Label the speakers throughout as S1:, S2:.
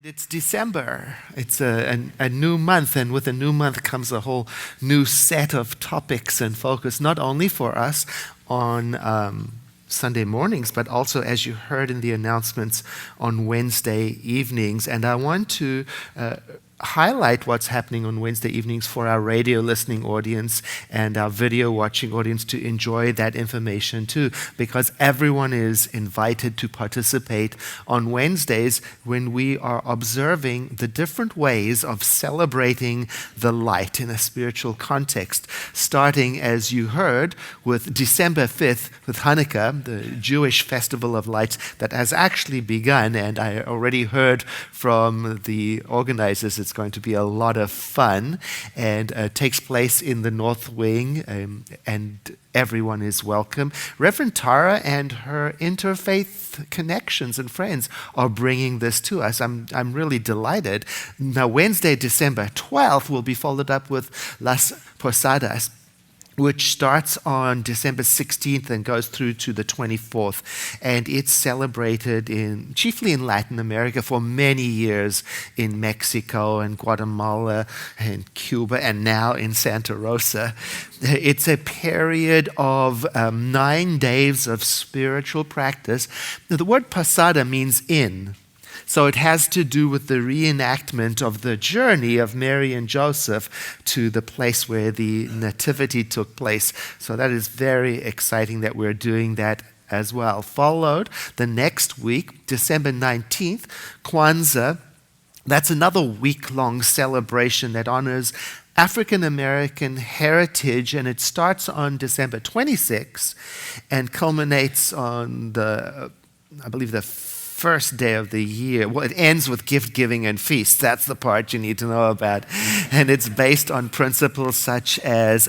S1: It's December. It's a new month, and with a new month comes a whole new set of topics and focus, not only for us on Sunday mornings, but also, as you heard in the announcements, on Wednesday evenings. And I want to highlight what's happening on Wednesday evenings for our radio listening audience and our video watching audience to enjoy that information too, because everyone is invited to participate on Wednesdays when we are observing the different ways of celebrating the light in a spiritual context, starting, as you heard, with December 5th with Hanukkah, the Jewish festival of lights that has actually begun, and I already heard from the organizers it's going to be a lot of fun, and takes place in the North Wing, and everyone is welcome. Reverend Tara and her interfaith connections and friends are bringing this to us. I'm really delighted. Now, Wednesday, December 12th will be followed up with Las Posadas, which starts on December 16th and goes through to the 24th. And it's celebrated chiefly in Latin America for many years, in Mexico and Guatemala and Cuba, and now in Santa Rosa. It's a period of 9 days of spiritual practice. Now, the word posada means inn. So it has to do with the reenactment of the journey of Mary and Joseph to the place where the nativity took place. So that is very exciting that we're doing that as well. Followed the next week, December 19th, Kwanzaa. That's another week-long celebration that honors African American heritage, and it starts on December 26th and culminates on I believe the first day of the year. Well, it ends with gift giving and feasts. That's the part you need to know about. And it's based on principles such as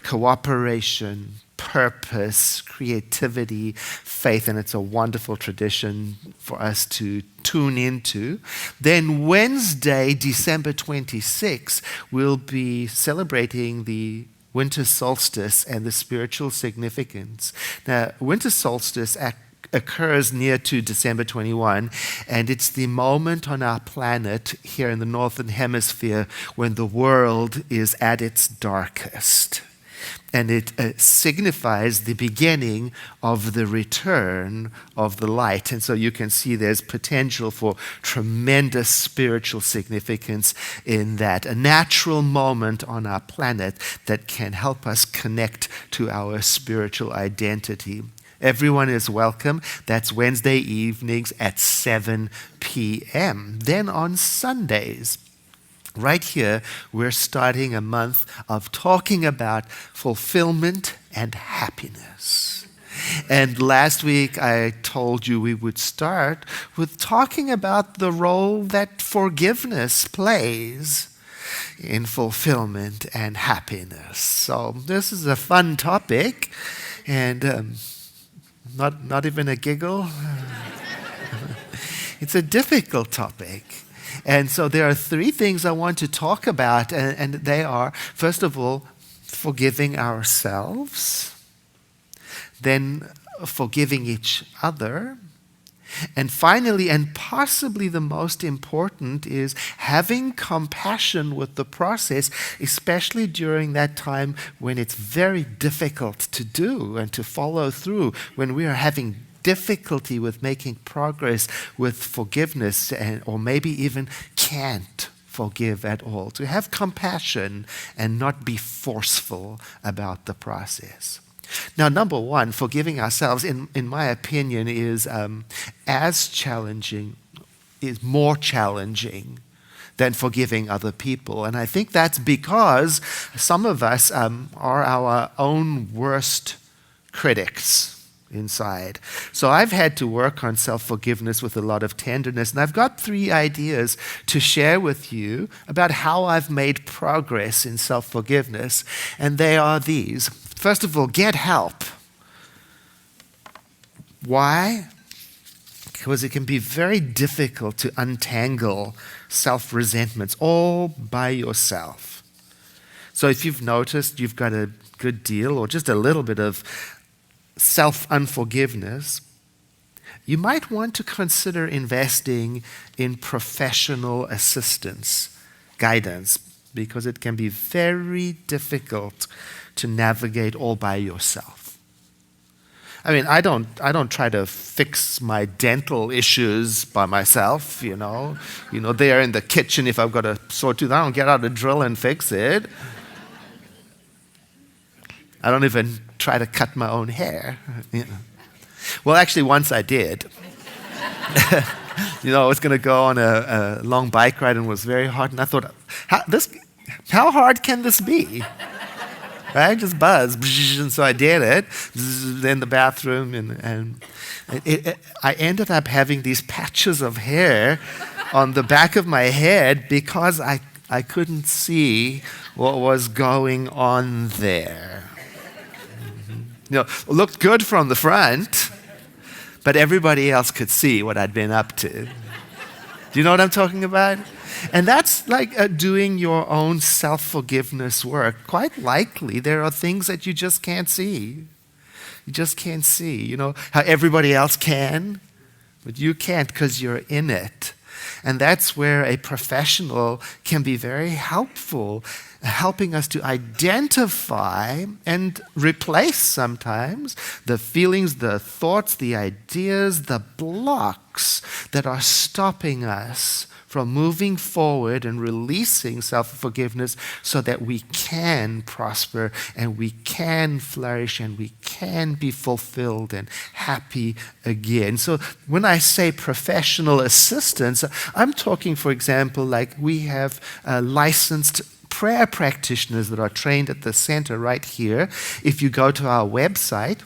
S1: cooperation, purpose, creativity, faith, and it's a wonderful tradition for us to tune into. Then Wednesday, December 26th, we'll be celebrating the winter solstice and the spiritual significance. Now, winter solstice occurs near to December 21, and it's the moment on our planet here in the Northern Hemisphere when the world is at its darkest. And it signifies the beginning of the return of the light. And so you can see there's potential for tremendous spiritual significance in that. A natural moment on our planet that can help us connect to our spiritual identity. Everyone is welcome. That's Wednesday evenings at 7 p.m. Then on Sundays, right here, we're starting a month of talking about fulfillment and happiness. And last week, I told you we would start with talking about the role that forgiveness plays in fulfillment and happiness. So this is a fun topic, and not even a giggle. It's a difficult topic. And so there are 3 things I want to talk about, and they are, first of all, forgiving ourselves, then forgiving each other, and finally, and possibly the most important, is having compassion with the process, especially during that time when it's very difficult to do and to follow through, when we are having difficulty with making progress with forgiveness, or maybe even can't forgive at all. To have compassion and not be forceful about the process. Now, number one, forgiving ourselves, in my opinion, is more challenging than forgiving other people. And I think that's because some of us are our own worst critics inside. So I've had to work on self-forgiveness with a lot of tenderness, and I've got 3 ideas to share with you about how I've made progress in self-forgiveness, and they are these. First of all, get help. Why? Because it can be very difficult to untangle self-resentments all by yourself. So if you've noticed you've got a good deal or just a little bit of self-unforgiveness, you might want to consider investing in professional assistance, guidance, because it can be very difficult to navigate all by yourself. I mean, I don't try to fix my dental issues by myself, you know. There in the kitchen, if I've got a sore tooth, I don't get out a drill and fix it. I don't even try to cut my own hair. Well, actually, once I did. I was going to go on a long bike ride and it was very hot, and I thought, how hard can this be? Right? Just buzz. And so I did it. In the bathroom, and I ended up having these patches of hair on the back of my head because I couldn't see what was going on there. It looked good from the front, but everybody else could see what I'd been up to. Do you know what I'm talking about? And that's like doing your own self-forgiveness work. Quite likely, there are things that you just can't see. You just can't see. You know how everybody else can, but you can't because you're in it. And that's where a professional can be very helpful, helping us to identify and replace sometimes the feelings, the thoughts, the ideas, the blocks that are stopping us from moving forward and releasing self-forgiveness so that we can prosper and we can flourish and we can be fulfilled and happy again. So when I say professional assistance, I'm talking, for example, like we have licensed prayer practitioners that are trained at the center right here. If you go to our website,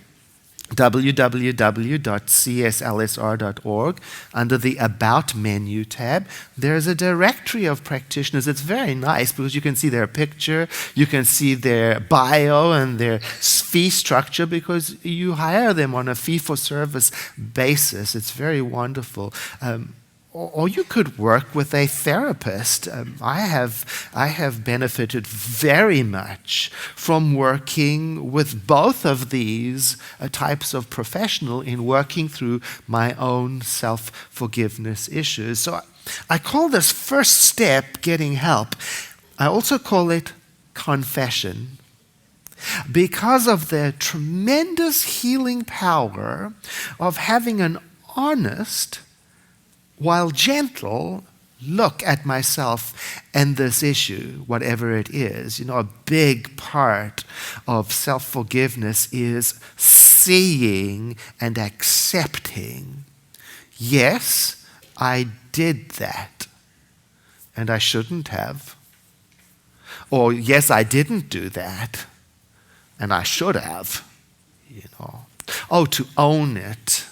S1: www.cslsr.org, under the About menu tab, there's a directory of practitioners. It's very nice because you can see their picture, you can see their bio and their fee structure because you hire them on a fee-for-service basis. It's very wonderful. Or you could work with a therapist. I have benefited very much from working with both of these types of professional in working through my own self-forgiveness issues. So I call this first step getting help. I also call it confession, because of the tremendous healing power of having an honest, while gentle, look at myself and this issue, whatever it is. A big part of self-forgiveness is seeing and accepting. Yes, I did that, and I shouldn't have. Or yes, I didn't do that, and I should have. Oh, to own it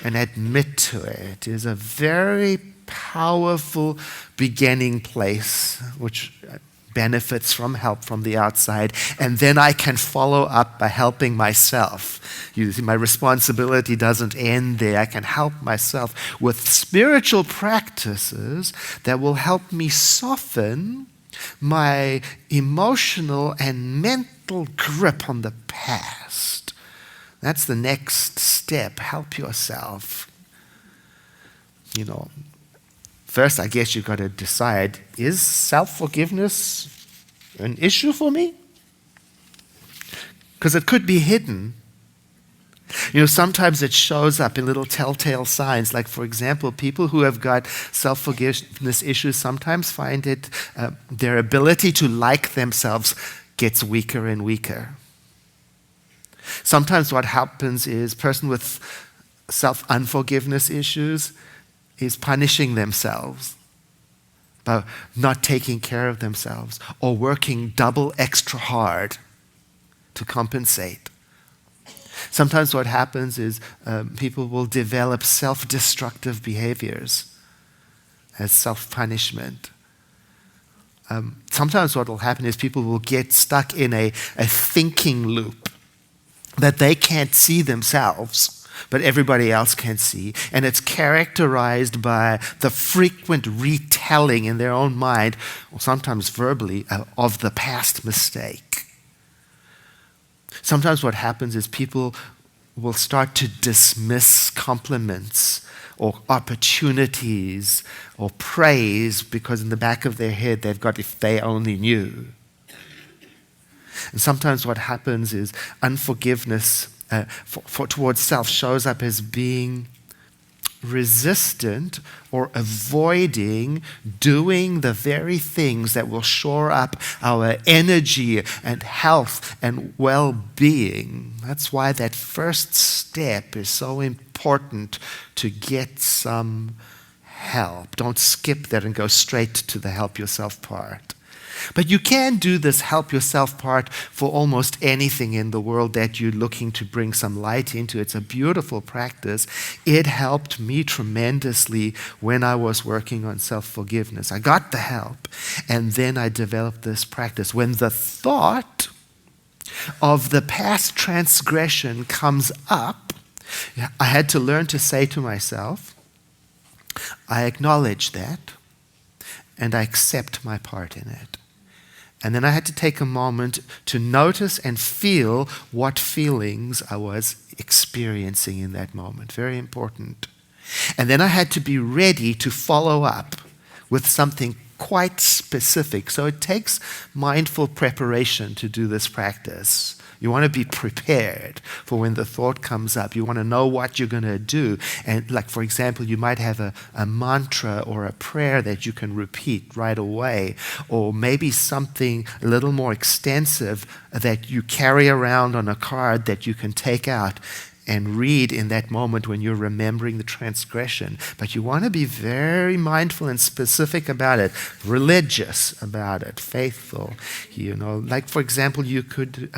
S1: and admit to it is a very powerful beginning place, which benefits from help from the outside. And then I can follow up by helping myself. You see, my responsibility doesn't end there. I can help myself with spiritual practices that will help me soften my emotional and mental grip on the past. That's the next step. Help yourself. First, I guess you've got to decide, is self-forgiveness an issue for me? Because it could be hidden. Sometimes it shows up in little telltale signs. Like, for example, people who have got self-forgiveness issues sometimes find it, their ability to like themselves gets weaker and weaker. Sometimes what happens is a person with self-unforgiveness issues is punishing themselves by not taking care of themselves or working double extra hard to compensate. Sometimes what happens is people will develop self-destructive behaviors as self-punishment. Sometimes what will happen is people will get stuck in a thinking loop that they can't see themselves, but everybody else can see. And it's characterized by the frequent retelling in their own mind, or sometimes verbally, of the past mistake. Sometimes what happens is people will start to dismiss compliments or opportunities or praise because in the back of their head they've got, if they only knew. And sometimes what happens is unforgiveness towards self shows up as being resistant or avoiding doing the very things that will shore up our energy and health and well-being. That's why that first step is so important, to get some help. Don't skip that and go straight to the help yourself part. But you can do this help yourself part for almost anything in the world that you're looking to bring some light into. It's a beautiful practice. It helped me tremendously when I was working on self-forgiveness. I got the help, and then I developed this practice. When the thought of the past transgression comes up, I had to learn to say to myself, I acknowledge that, and I accept my part in it. And then I had to take a moment to notice and feel what feelings I was experiencing in that moment. Very important. And then I had to be ready to follow up with something quite specific. So it takes mindful preparation to do this practice. You want to be prepared for when the thought comes up. You want to know what you're going to do. And like, for example, you might have a mantra or a prayer that you can repeat right away, or maybe something a little more extensive that you carry around on a card that you can take out and read in that moment when you're remembering the transgression. But you want to be very mindful and specific about it, religious about it, faithful. Like, for example, you could,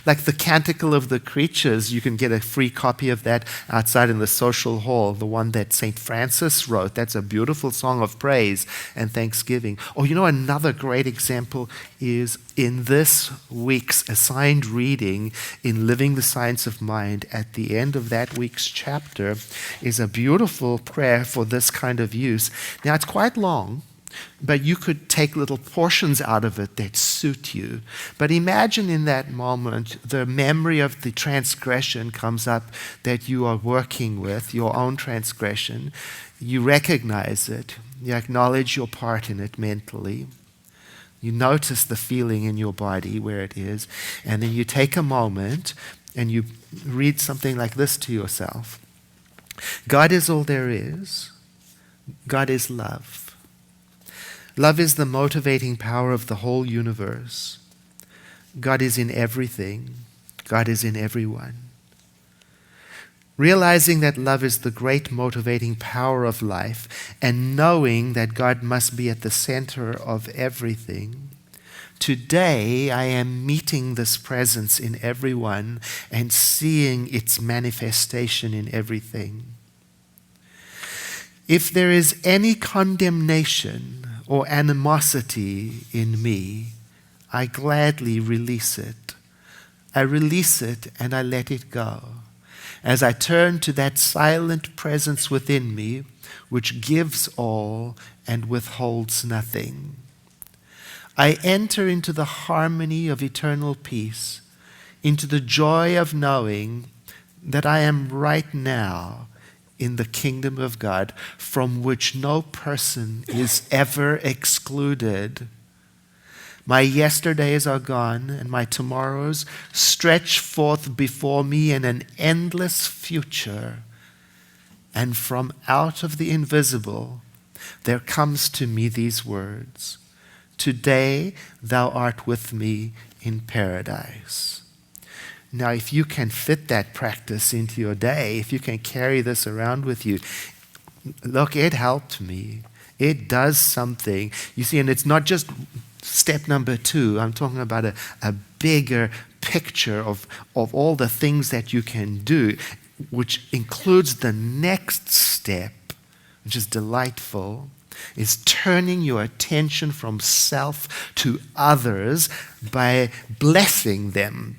S1: like the Canticle of the Creatures, you can get a free copy of that outside in the social hall, the one that St. Francis wrote. That's a beautiful song of praise and thanksgiving. Or, another great example is in this week's assigned reading in Living the Science of Mind. At the end of that week's chapter is a beautiful prayer for this kind of use. Now, it's quite long, but you could take little portions out of it that suit you. But imagine in that moment, the memory of the transgression comes up that you are working with, your own transgression. You recognize it. You acknowledge your part in it mentally. You notice the feeling in your body where it is. And then you take a moment and you read something like this to yourself. God is all there is. God is love. Love is the motivating power of the whole universe. God is in everything. God is in everyone. Realizing that love is the great motivating power of life, and knowing that God must be at the center of everything, today I am meeting this presence in everyone and seeing its manifestation in everything. If there is any condemnation or animosity in me, I gladly release it. I release it and I let it go, as I turn to that silent presence within me, which gives all and withholds nothing. I enter into the harmony of eternal peace, into the joy of knowing that I am right now in the kingdom of God, from which no person is ever excluded. My yesterdays are gone, and my tomorrows stretch forth before me in an endless future. And from out of the invisible, there comes to me these words: today thou art with me in paradise. Now, if you can fit that practice into your day, if you can carry this around with you, look, it helped me. It does something. You see, and it's not just step number 2. I'm talking about a bigger picture of all the things that you can do, which includes the next step, which is delightful, is turning your attention from self to others by blessing them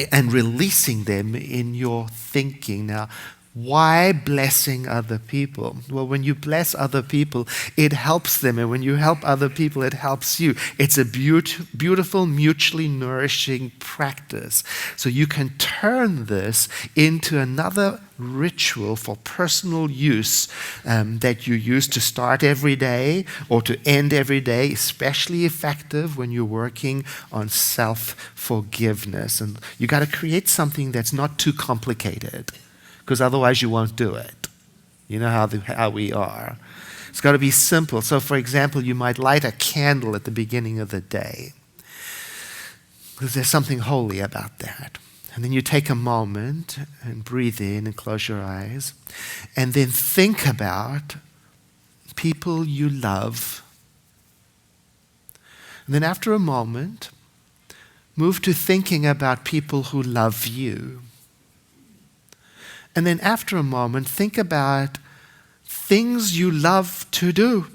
S1: and releasing them in your thinking. Now, Why blessing other people? Well, when you bless other people, it helps them. And when you help other people, it helps you. It's a beautiful, mutually nourishing practice. So you can turn this into another ritual for personal use that you use to start every day or to end every day, especially effective when you're working on self-forgiveness. And you got to create something that's not too complicated, because otherwise you won't do it. You know how we are. It's got to be simple. So, for example, you might light a candle at the beginning of the day, because there's something holy about that. And then you take a moment and breathe in and close your eyes, and then think about people you love. And then after a moment, move to thinking about people who love you. And then after a moment, think about things you love to do.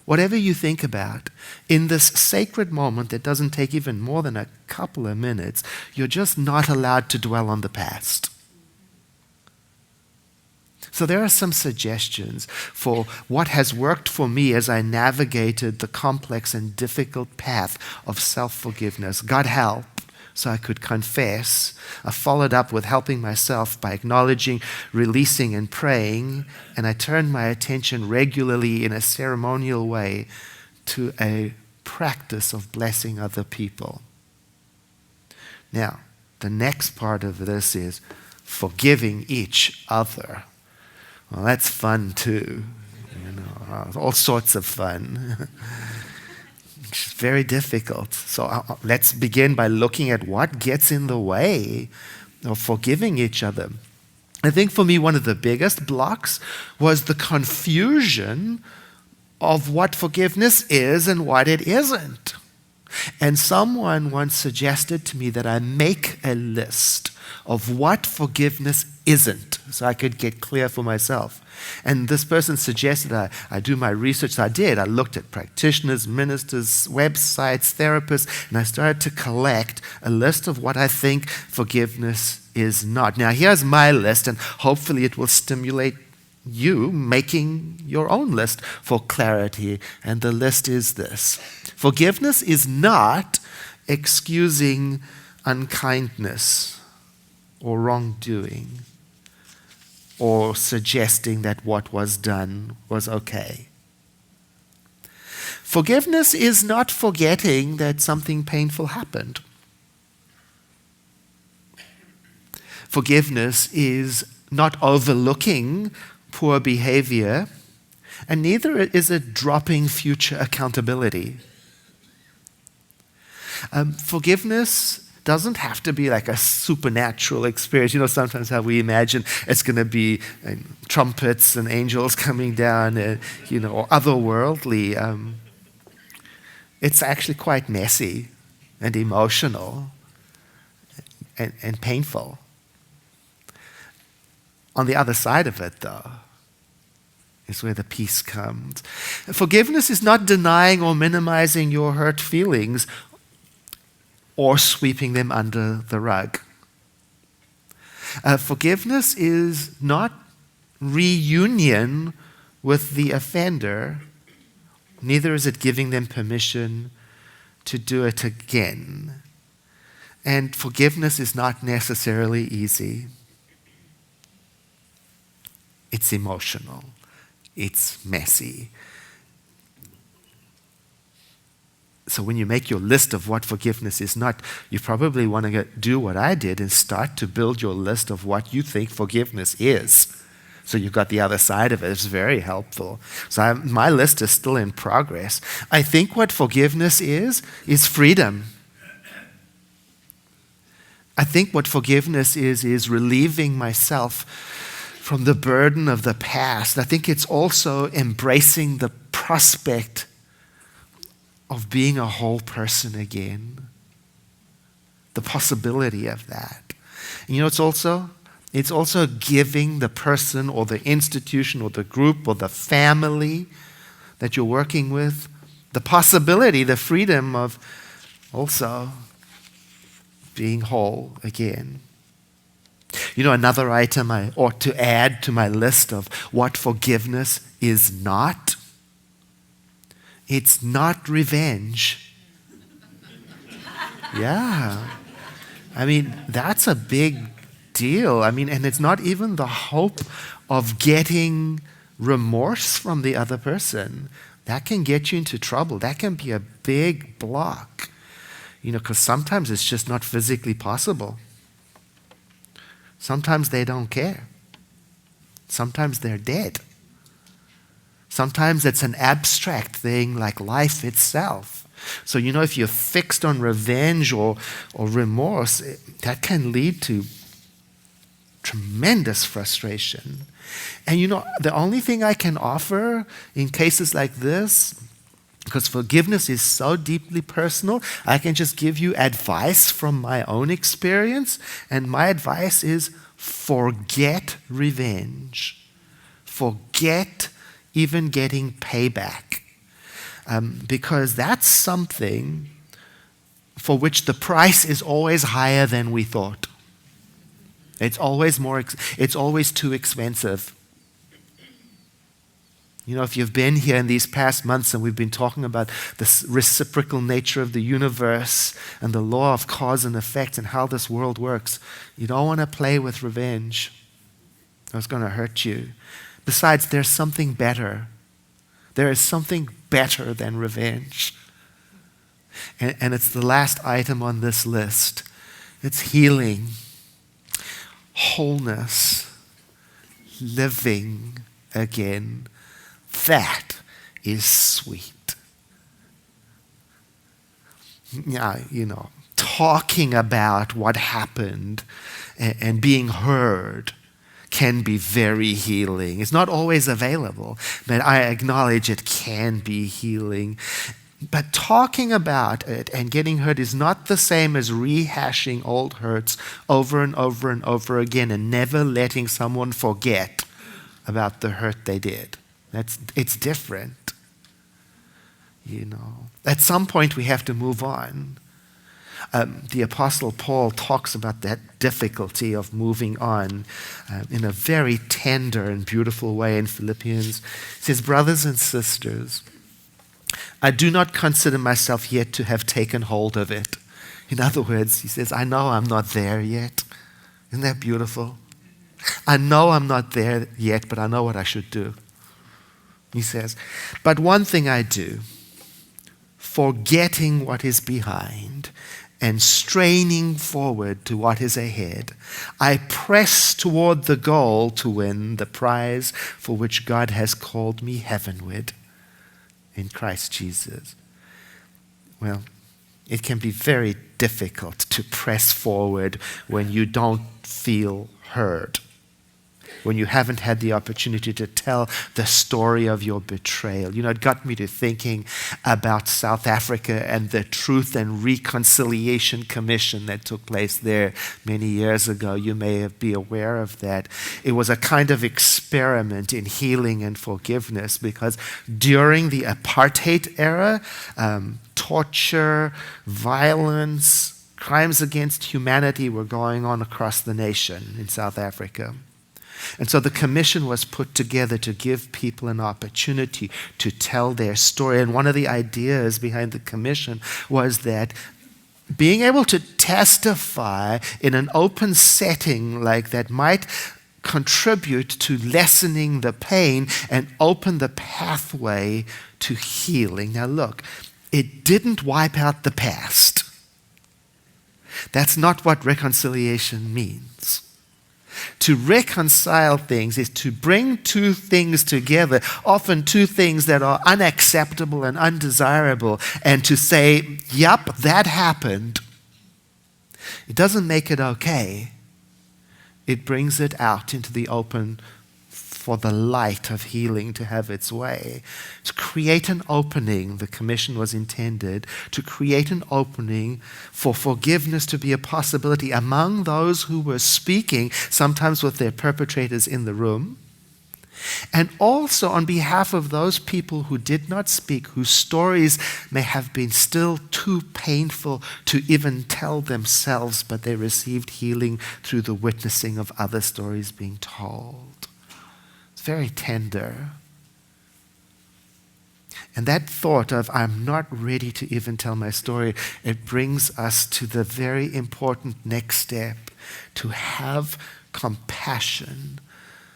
S1: Whatever you think about, in this sacred moment that doesn't take even more than a couple of minutes, you're just not allowed to dwell on the past. So there are some suggestions for what has worked for me as I navigated the complex and difficult path of self-forgiveness. God help, so I could confess. I followed up with helping myself by acknowledging, releasing, and praying. And I turned my attention regularly in a ceremonial way to a practice of blessing other people. Now, the next part of this is forgiving each other. Well, that's fun too. All sorts of fun. It's very difficult. So let's begin by looking at what gets in the way of forgiving each other. I think for me, one of the biggest blocks was the confusion of what forgiveness is and what it isn't. And someone once suggested to me that I make a list of what forgiveness isn't, so I could get clear for myself. And this person suggested I do my research. So I did. I looked at practitioners, ministers, websites, therapists, and I started to collect a list of what I think forgiveness is not. Now, here's my list, and hopefully it will stimulate you making your own list for clarity. And the list is this. Forgiveness is not excusing unkindness or wrongdoing, or suggesting that what was done was okay. Forgiveness is not forgetting that something painful happened. Forgiveness is not overlooking poor behavior, and neither is it dropping future accountability. Forgiveness doesn't have to be like a supernatural experience. Sometimes how we imagine it's going to be trumpets and angels coming down, or otherworldly. It's actually quite messy and emotional and painful. On the other side of it, though, is where the peace comes. Forgiveness is not denying or minimizing your hurt feelings or sweeping them under the rug. Forgiveness is not reunion with the offender, neither is it giving them permission to do it again. And forgiveness is not necessarily easy. It's emotional. It's messy. So when you make your list of what forgiveness is not, you probably want to do what I did and start to build your list of what you think forgiveness is. So you've got the other side of it. It's very helpful. So my list is still in progress. I think what forgiveness is freedom. I think what forgiveness is relieving myself from the burden of the past. I think it's also embracing the prospect of being a whole person again. The possibility of that. And it's also giving the person or the institution or the group or the family that you're working with the possibility, the freedom of also being whole again. You know, another item I ought to add to my list of what forgiveness is not? It's not revenge. Yeah. I mean, that's a big deal. I mean, and it's not even the hope of getting remorse from the other person. That can get you into trouble. That can be a big block. You know, because sometimes it's just not physically possible. Sometimes they don't care. Sometimes they're dead. Sometimes it's an abstract thing like life itself. So, you know, if you're fixed on revenge or remorse, that can lead to tremendous frustration. And, you know, the only thing I can offer in cases like this, because forgiveness is so deeply personal, I can just give you advice from my own experience. And my advice is forget revenge. Forget even getting payback. Because that's something for which the price is always higher than we thought. It's always it's always too expensive. You know, if you've been here in these past months and we've been talking about the reciprocal nature of the universe and the law of cause and effect and how this world works, you don't want to play with revenge. It's going to hurt you. Besides, there's something better. There is something better than revenge. And it's the last item on this list. It's healing, wholeness, living again. That is sweet. Yeah, you know, talking about what happened and being heard can be very healing. It's not always available, but I acknowledge it can be healing. But talking about it and getting hurt is not the same as rehashing old hurts over and over and over again and never letting someone forget about the hurt they did. It's different. You know, at some point we have to move on. The Apostle Paul talks about that difficulty of moving on in a very tender and beautiful way in Philippians. He says, brothers and sisters, I do not consider myself yet to have taken hold of it. In other words, he says, I know I'm not there yet. Isn't that beautiful? I know I'm not there yet, but I know what I should do. He says, but one thing I do, forgetting what is behind and straining forward to what is ahead, I press toward the goal to win the prize for which God has called me heavenward in Christ Jesus. Well, it can be very difficult to press forward when you don't feel heard, when you haven't had the opportunity to tell the story of your betrayal. You know, it got me to thinking about South Africa and the Truth and Reconciliation Commission that took place there many years ago. You may be aware of that. It was a kind of experiment in healing and forgiveness because during the apartheid era, torture, violence, crimes against humanity were going on across the nation in South Africa. And so the commission was put together to give people an opportunity to tell their story. And one of the ideas behind the commission was that being able to testify in an open setting like that might contribute to lessening the pain and open the pathway to healing. Now look, it didn't wipe out the past. That's not what reconciliation means. To reconcile things is to bring two things together, often two things that are unacceptable and undesirable, and to say, yep, that happened. It doesn't make it okay. It brings it out into the open for the light of healing to have its way. To create an opening, the commission was intended to create an opening for forgiveness to be a possibility among those who were speaking, sometimes with their perpetrators in the room, And also on behalf of those people who did not speak, whose stories may have been still too painful to even tell themselves, but they received healing through the witnessing of other stories being told. It's very tender. And that thought of, I'm not ready to even tell my story, it brings us to the very important next step, to have compassion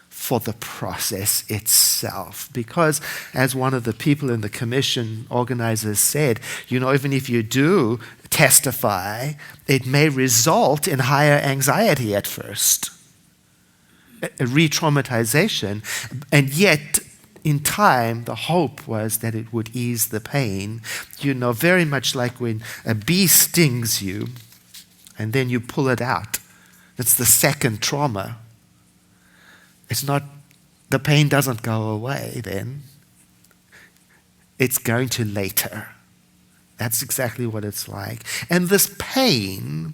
S1: for the process itself. Because, as one of the people in the commission organizers said, even if you do testify, it may result in higher anxiety at first, a re-traumatization, and yet in time, the hope was that it would ease the pain. Very much like when a bee stings you and then you pull it out. That's the second trauma. The pain doesn't go away then. It's going to later. That's exactly what it's like. And this pain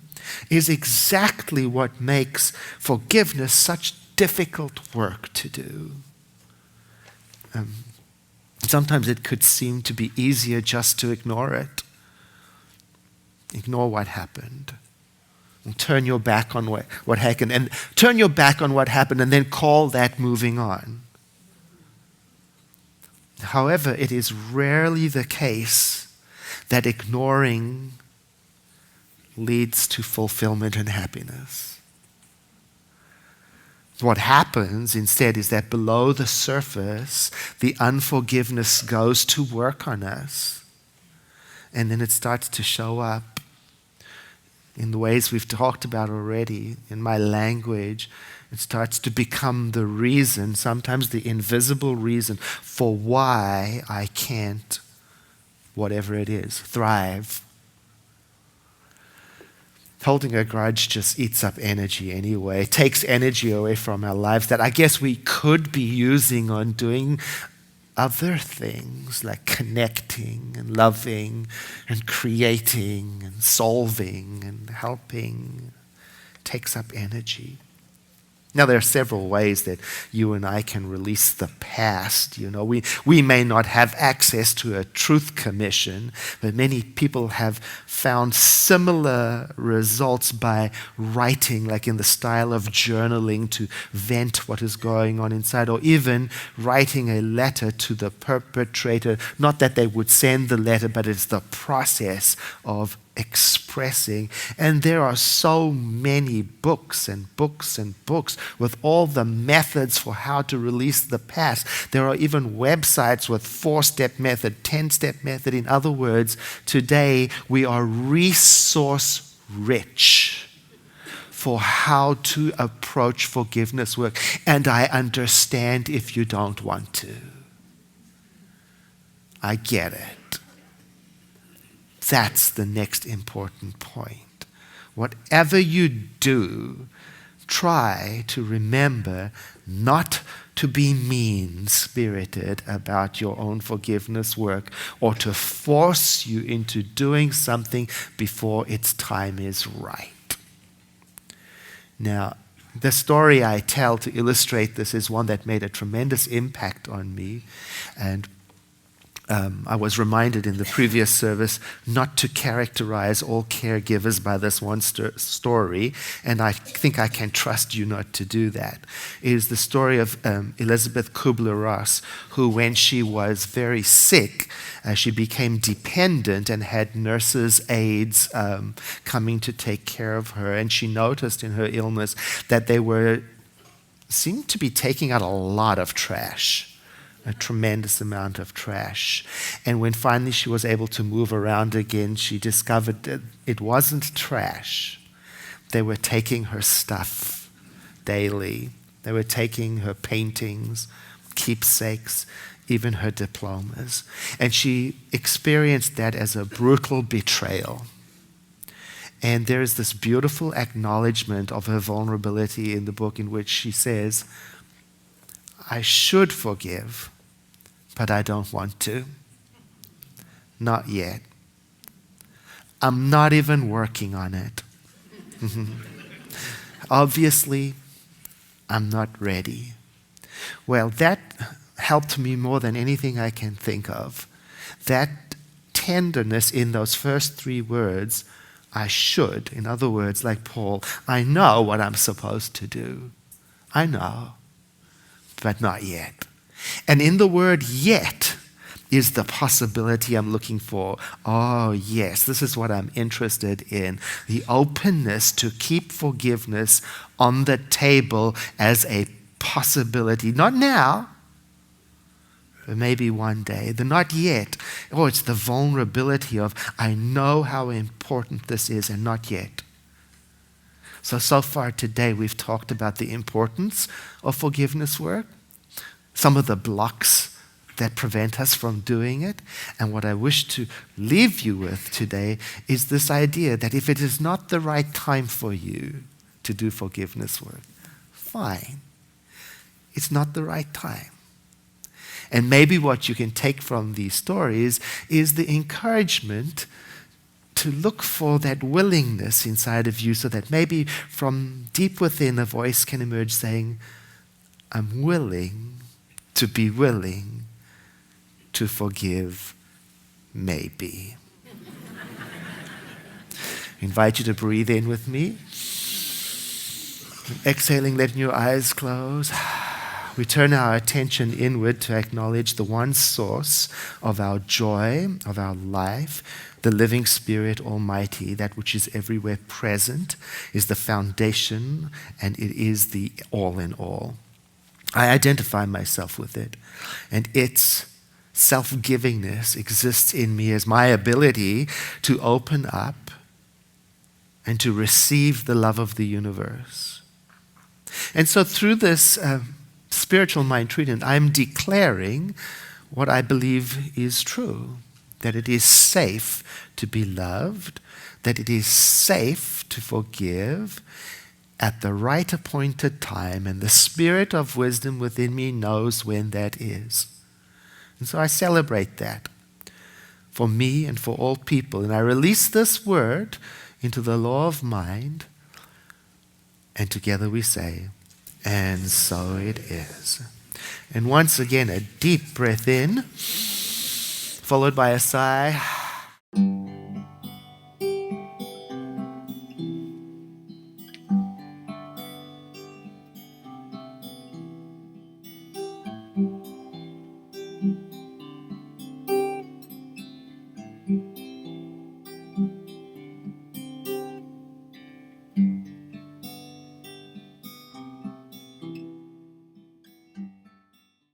S1: is exactly what makes forgiveness such difficult work to do. Sometimes it could seem to be easier just to ignore it. Ignore what happened. And turn your back on what happened. And turn your back on what happened and then call that moving on. However, it is rarely the case that ignoring leads to fulfillment and happiness. What happens instead is that below the surface, the unforgiveness goes to work on us. And then it starts to show up in the ways we've talked about already, in my language. It starts to become the reason, sometimes the invisible reason, for why I can't, whatever it is, thrive. Holding a grudge just eats up energy anyway. It takes energy away from our lives that I guess we could be using on doing other things like connecting and loving and creating and solving and helping. It takes up energy. Now, there are several ways that you and I can release the past. We may not have access to a truth commission, but many people have found similar results by writing, like in the style of journaling, to vent what is going on inside, or even writing a letter to the perpetrator. Not that they would send the letter, but it's the process of expressing. And there are so many books and books and books with all the methods for how to release the past. There are even websites with 4-step method, 10-step method. In other words, today we are resource rich for how to approach forgiveness work. And I understand if you don't want to. I get it. That's the next important point. Whatever you do, try to remember not to be mean-spirited about your own forgiveness work or to force you into doing something before its time is right. Now, the story I tell to illustrate this is one that made a tremendous impact on me, and I was reminded in the previous service not to characterize all caregivers by this one story, and I think I can trust you not to do that. It is the story of Elisabeth Kubler-Ross, who, when she was very sick, she became dependent and had nurses, aides coming to take care of her, and she noticed in her illness that they seemed to be taking out a lot of trash. A tremendous amount of trash. And when finally she was able to move around again, she discovered that it wasn't trash. They were taking her stuff daily. They were taking her paintings, keepsakes, even her diplomas. And she experienced that as a brutal betrayal. And there is this beautiful acknowledgement of her vulnerability in the book in which she says, I should forgive, but I don't want to. Not yet. I'm not even working on it. Obviously, I'm not ready. Well, that helped me more than anything I can think of. That tenderness in those first three words, I should. In other words, like Paul, I know what I'm supposed to do. I know, but not yet. And in the word yet is the possibility I'm looking for. Oh, yes, this is what I'm interested in. The openness to keep forgiveness on the table as a possibility. Not now, but maybe one day. The not yet. Oh, it's the vulnerability of, I know how important this is, and not yet. So far today we've talked about the importance of forgiveness work, some of the blocks that prevent us from doing it. And what I wish to leave you with today is this idea that if it is not the right time for you to do forgiveness work, fine. It's not the right time. And maybe what you can take from these stories is the encouragement to look for that willingness inside of you, so that maybe from deep within a voice can emerge saying, I'm willing to be willing to forgive, maybe. I invite you to breathe in with me. Exhaling, letting your eyes close. We turn our attention inward to acknowledge the one source of our joy, of our life, the living Spirit Almighty, that which is everywhere present, is the foundation, and it is the all in all. I identify myself with it, and its self-givingness exists in me as my ability to open up and to receive the love of the universe. And so through this spiritual mind treatment, I'm declaring what I believe is true, that it is safe to be loved, that it is safe to forgive at the right appointed time, and the Spirit of wisdom within me knows when that is. And so I celebrate that for me and for all people, and I release this word into the law of mind, and together we say, and so it is. And once again, a deep breath in, followed by a sigh.